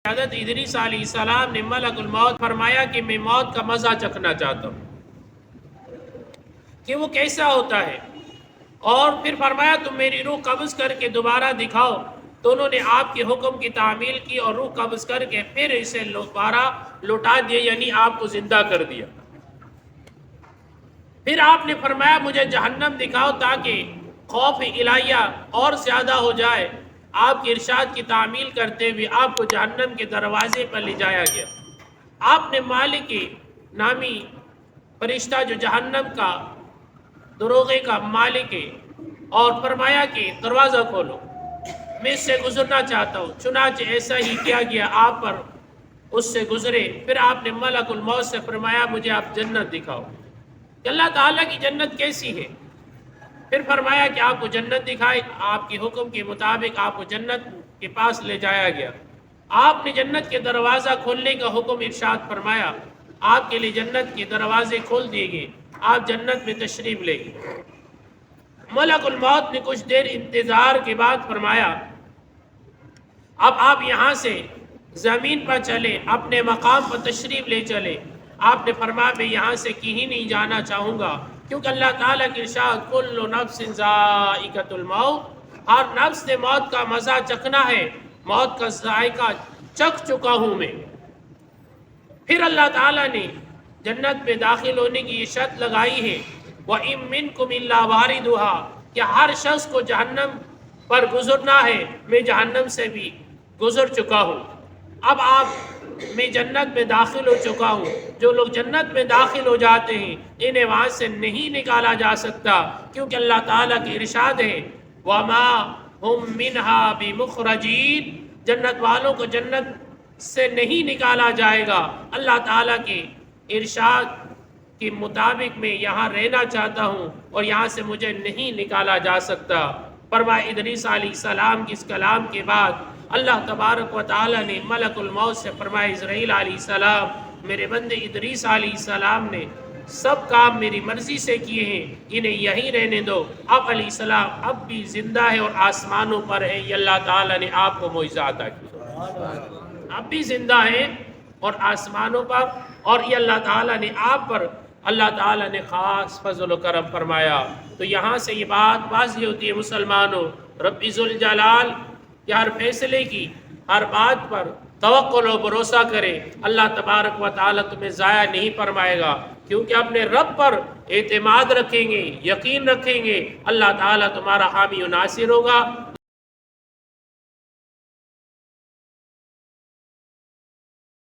حضرت ادریس علیہ السلام نے ملک الموت فرمایا کہ میں موت کا مزہ چکھنا چاہتا ہوں کہ وہ کیسا ہوتا ہے، اور پھر فرمایا تم میری روح قبض کر کے دوبارہ دکھاؤ، تو انہوں نے آپ کے حکم کی تعمیل کی اور روح قبض کر کے پھر اسے دوبارہ لوٹا دیا، یعنی آپ کو زندہ کر دیا۔ پھر آپ نے فرمایا مجھے جہنم دکھاؤ تاکہ خوف الہیہ اور زیادہ ہو جائے۔ آپ کی ارشاد کی تعمیل کرتے ہوئے آپ کو جہنم کے دروازے پر لے جایا گیا۔ آپ نے مالک نامی فرشتہ جو جہنم کا دروغے کا مالک ہے، اور فرمایا کہ دروازہ کھولو، میں اس سے گزرنا چاہتا ہوں۔ چنانچہ ایسا ہی کیا گیا، آپ پر اس سے گزرے۔ پھر آپ نے ملک الموت سے فرمایا مجھے آپ جنت دکھاؤ کہ اللہ تعالیٰ کی جنت کیسی ہے۔ پھر فرمایا کہ آپ کو جنت دکھائی، آپ کے حکم کے مطابق آپ کو جنت کے پاس لے جایا گیا۔ آپ نے جنت کے دروازہ کھولنے کا حکم ارشاد فرمایا، آپ کے لیے جنت کے دروازے کھول دیے گئے، آپ جنت میں تشریف لے گئے۔ ملک الموت نے کچھ دیر انتظار کے بعد فرمایا اب آپ یہاں سے زمین پر چلے، اپنے مقام پر تشریف لے چلے۔ آپ نے فرمایا میں یہاں سے کہیں نہیں جانا چاہوں گا، کیونکہ اللہ تعالیٰ کی ارشاد کل نفس ذائقۃ الموت، ہر نفس نے موت کا مزہ چکھنا ہے، موت کا ذائقہ چکھ چکا ہوں میں۔ پھر اللہ تعالیٰ نے جنت میں داخل ہونے کی یہ شرط لگائی ہے وَإِن مِّنكُمْ إِلَّا وَارِدُهَا، کہ ہر شخص کو جہنم پر گزرنا ہے، میں جہنم سے بھی گزر چکا ہوں۔ اب میں جنت میں داخل ہو چکا ہوں۔ جو لوگ جنت میں داخل ہو جاتے ہیں انہیں وہاں سے نہیں نکالا جا سکتا، کیونکہ اللہ تعالیٰ کی ارشاد ہے وَمَا هُم مِّنْهَا بِمُخْرَجِينَ، جنت والوں کو جنت سے نہیں نکالا جائے گا۔ اللہ تعالیٰ کے ارشاد کے مطابق میں یہاں رہنا چاہتا ہوں اور یہاں سے مجھے نہیں نکالا جا سکتا۔ فرمایا ادریس علیہ السلام کے اس کلام کے بعد اللہ تبارک و تعالیٰ نے ملک الموت سے فرمایا اسرائیل علیہ السلام، میرے بندے ادریس علیہ السلام نے سب کام میری مرضی سے کیے ہیں، انہیں یہیں رہنے دو۔ اب علیہ السلام اب بھی زندہ ہے اور آسمانوں پر ہے، یہ اللہ تعالیٰ نے آپ کو معجزہ عطا کیا۔ اب بھی زندہ ہے اور آسمانوں پر، اور یہ اللہ تعالیٰ نے آپ پر اللہ تعالیٰ نے خاص فضل و کرم فرمایا۔ تو یہاں سے یہ بات واضح ہوتی ہے مسلمانوں، رب ذوالجلال کہ ہر فیصلے کی، ہر بات پر توکل و بھروسہ کرے، اللہ تبارک و تعالیٰ تمہیں ضائع نہیں فرمائے گا، کیونکہ اپنے رب پر اعتماد رکھیں گے، یقین رکھیں گے، اللہ تعالیٰ تمہارا حامی و ناصر ہوگا۔